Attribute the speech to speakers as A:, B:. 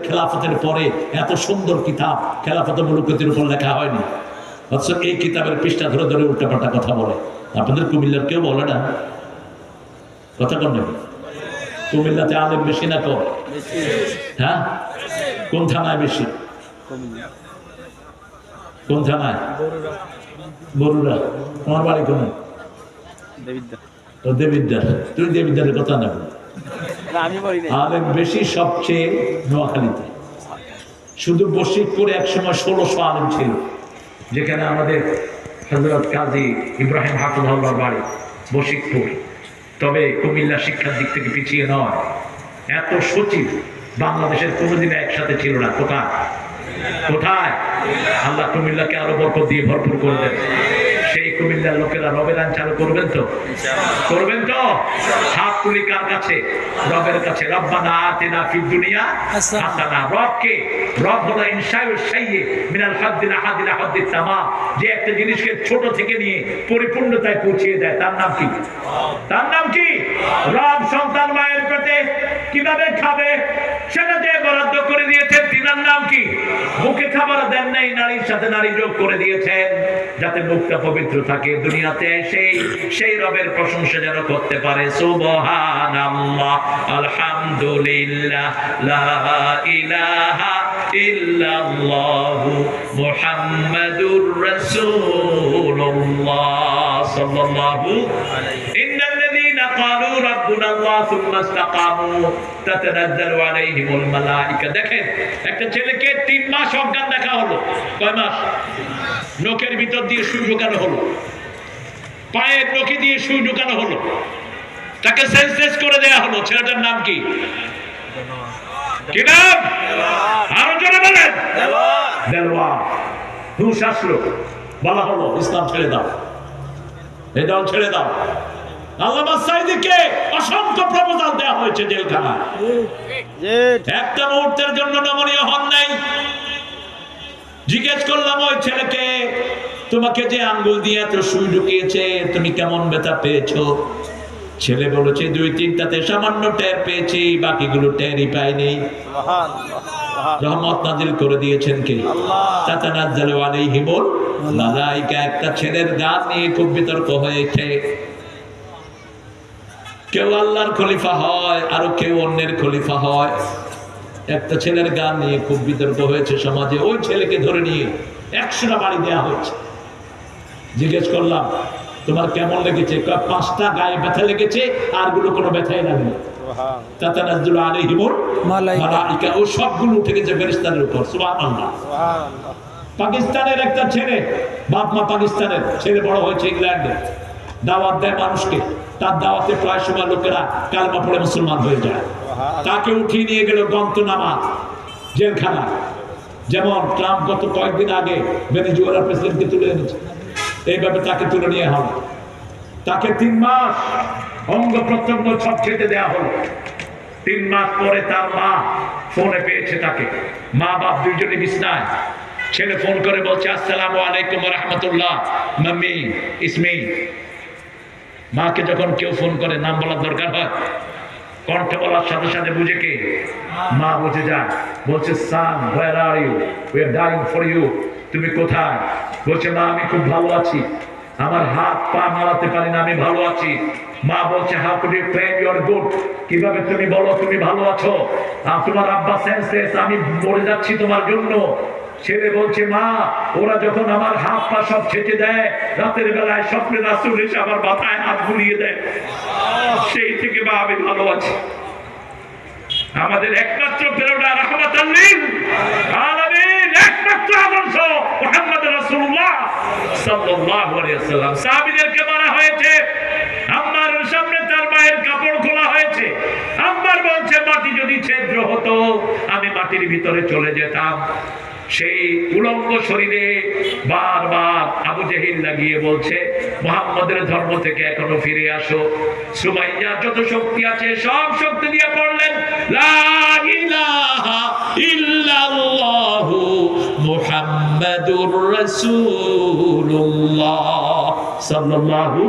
A: খেলাফতের পরে এত সুন্দর কিতাব খেলাফত মুলুকিয়াতের উপর লেখা হয়নি, অথচ এই কিতাবের পৃষ্ঠা ধরে ধরে উল্টাপাল্টা কথা বলে। আপনাদের কুমিল্লার কেউ বলে না কথা কন নাকি? কুমিল্লাতে আলেম বেশি না কম? হ্যাঁ, কোন থানায় বেশি? কোন থানায়? বরুড়া। তোমার বাড়ি কোন? দেবিদ্দার। তুমি দেবিদ্দারের কথা না, আলেম বেশি সবচেয়ে নোয়াখালীতে। শুধু বশিকপুরে একসময় 1600 আলেম ছিল, যেখানে আমাদের হযরত কাজী ইব্রাহিম হাফিজাহুল্লাহর বাড়ি বশিকপুর। তবে কুমিল্লা শিক্ষার দিক থেকে পিছিয়ে নয়। এত সচিব বাংলাদেশের কোনোদিন একসাথে ছিল না। কোথায় কোথায়? আল্লাহ কুমিল্লাকে আরো বরকত দিয়ে ভরপুর করবেন। সেই কুমিল্লার লোকেরা রবের আইন চালু করবেন তো? করবেন তো? হাত তুলি কার কাছে? রবের কাছে। রব্বানা আতিনা ফিদ দুনিয়া হাসানা। রবকে, রব হলো ইনশাউ শাইয়্যি মিনাল হাদ্দিল হাদিল হাদ্দিত তামাম, যে একটা জিনিসকে ছোট থেকে নিয়ে পরিপূর্ণতায় পৌঁছিয়ে দেয়। তার নাম কি? তার নাম কি? রব সন্তান মায়ের পেটে কিভাবে খাবে সেটা যে বরাদ্দ করে দিয়েছেন, তিনার নাম কি? মুখে খাবার দেন নাই, নারীর সাথে নারী যোগ করে দিয়েছেন যাতে মুখটা পবিত্র থাকে। দুনিয়াতে সেই রবের প্রশংসা যেন করতে পারে। সুবহানাল্লাহ, আলহামদুলিল্লাহ, লা ইলাহা ইল্লাল্লাহু মুহাম্মাদুর রাসূলুল্লাহ সাল্লাল্লাহু আলাইহি। ইন্নাল্লাযীনা ক্বালু রাব্বুনাল্লাহ সুম্মা ইসতাকামু তাতানাজ্জালু আলাইহিমুল মালায়েকা। দেখেন, একটা ছেলেকে 3 মাস অজ্ঞান দেখা হলো। কয় মাস? নখের ভিতর দিয়ে সুই ঢোকানো হলো, পায়ের নখে দিয়ে সুই ঢোকানো হলো, তাকে সেন্সলেস করে দেয়া হলো। ছেলেটার নাম কি? কি নাম? আরো জোরে বলেন। দেলওয়ার। হুঁশ আসলো, বলা হলো ইসলাম ছেড়ে দাও, এই দল ছেড়ে দাও। আল্লামা সাঈদীকে অসংখ্য প্রপোজাল দেওয়া হয়েছে জেলখানায়, একটা মুহূর্তের জন্য নমনীয় হন নাই। জিজ্ঞেস করলাম ওই ছেলেকে, তোমাকে যে আঙ্গুল দিয়ে এত সুই ঢুকিয়েছে তুমি কেমন ব্যথা পেয়েছো? ছেলে বলেছে 2-3টাতে সামান্য টের পেয়েছি, বাকিগুলো টেরই পাইনি। রহমত নাজিল করে দিয়েছেন কে? তাতানাজ্জালু আলাইহিমুল মালায়েকা। একটা ছেলের গান নিয়ে খুব বিতর্ক হয়েছে। কেউ আল্লাহর খলিফা হয়, আর কেউ অন্যের খলিফা হয়। একটা ছেলের গান নিয়ে খুব বিতর্ক হয়েছে সমাজে। ওই ছেলেকে ধরে নিয়ে 100টা বাড়ি দেওয়া হয়েছে। জিজ্ঞেস করলাম তোমার কেমন লেগেছে? 5টা গায়ে ব্যথা লেগেছে, আর গুলো কোনো ব্যথাই লাগেনি। তাতানাজ্জালু আলাইহিমুল মালায়েকা। ও সবগুলো উঠে গেছে ফেরেশতাদের উপর। সুবহানাল্লাহ। পাকিস্তানের একটা ছেলে, বাপ মা পাকিস্তানের, ছেলে বড় হয়েছে ইংল্যান্ডে, দাওয়াত দেয় মানুষকে। তার দাওয়াতে প্রায় সময় লোকেরা কালেমা পড়ে মুসলমান হয়ে যায়। তাকে উঠিয়ে নিয়ে গেল গন্তনামা জেলখানা। যেমন ট্রাম্প গত কয়েকদিন আগে ভেনেজুয়েলার প্রেসিডেন্টকে তুলে এনেছে, এইভাবে তাকে তুলে নিয়ে হলো। তাকে 3 মাস অঙ্গ প্রত্যঙ্গ সব খেতে দেওয়া হলো। 3 মাস পরে তার মা ফোনে পেয়েছে তাকে। মা বাপ দুইজনে বিছনায়। ছেলে ফোন করে বলছে আসসালামু আলাইকুম ওয়া রাহমাতুল্লাহ, মাম্মি ইসমি। মাকে যখন কেউ ফোন করে নাম বলার দরকার হয়, কণ্ঠ বলার সাথে সাথে বুঝে কে? মা বুঝে যায়। বলছে son where are you, we are dying for you. তুমি কোথায়? বলছে মা আমি খুব ভালো আছি, আমার হাত পা নাড়াতে পারি না, আমি ভালো আছি। মা বলছে how could you claim you are good? কিভাবে তুমি বলো তুমি ভালো আছো? তোমার আব্বা সেন্সলেস, আমি মরে যাচ্ছি তোমার জন্য। ছেলে বলছে মা ওরা যখন আমার হাত পা সব ছেটে দেয়, রাতের বেলায় স্বপ্নে রাসূল এসে আমার মাথায় হাত বুলিয়ে দেয়, সেই থেকে মা আমি ভালো আছি। আমাদের একমাত্র প্রেরণা রাহমাতাল লিল আলামিন, একমাত্র আদর্শ মুহাম্মদ রাসূলুল্লাহ সাল্লাল্লাহু আলাইহি ওয়াসাল্লাম। সাহাবীদেরকে মারা হয়েছে, আম্মারের সামনে তার মায়ের কাপড় খোলা হয়েছে। আম্মার বলছে মাটি যদি ছিদ্র হতো আমি মাটির ভিতরে চলে যেতাম। সেই উলঙ্গ শরীরে বারবার আবু জেহেল লাগিয়ে বলছে মুহাম্মাদের ধর্ম থেকে এখনো ফিরে আসো। সুমাইয়া যত শক্তি আছে সব শক্তি দিয়ে পড়লেন লা ইলাহা ইল্লাল্লাহু মুহাম্মাদুর রাসূলুল্লাহ সাল্লাল্লাহু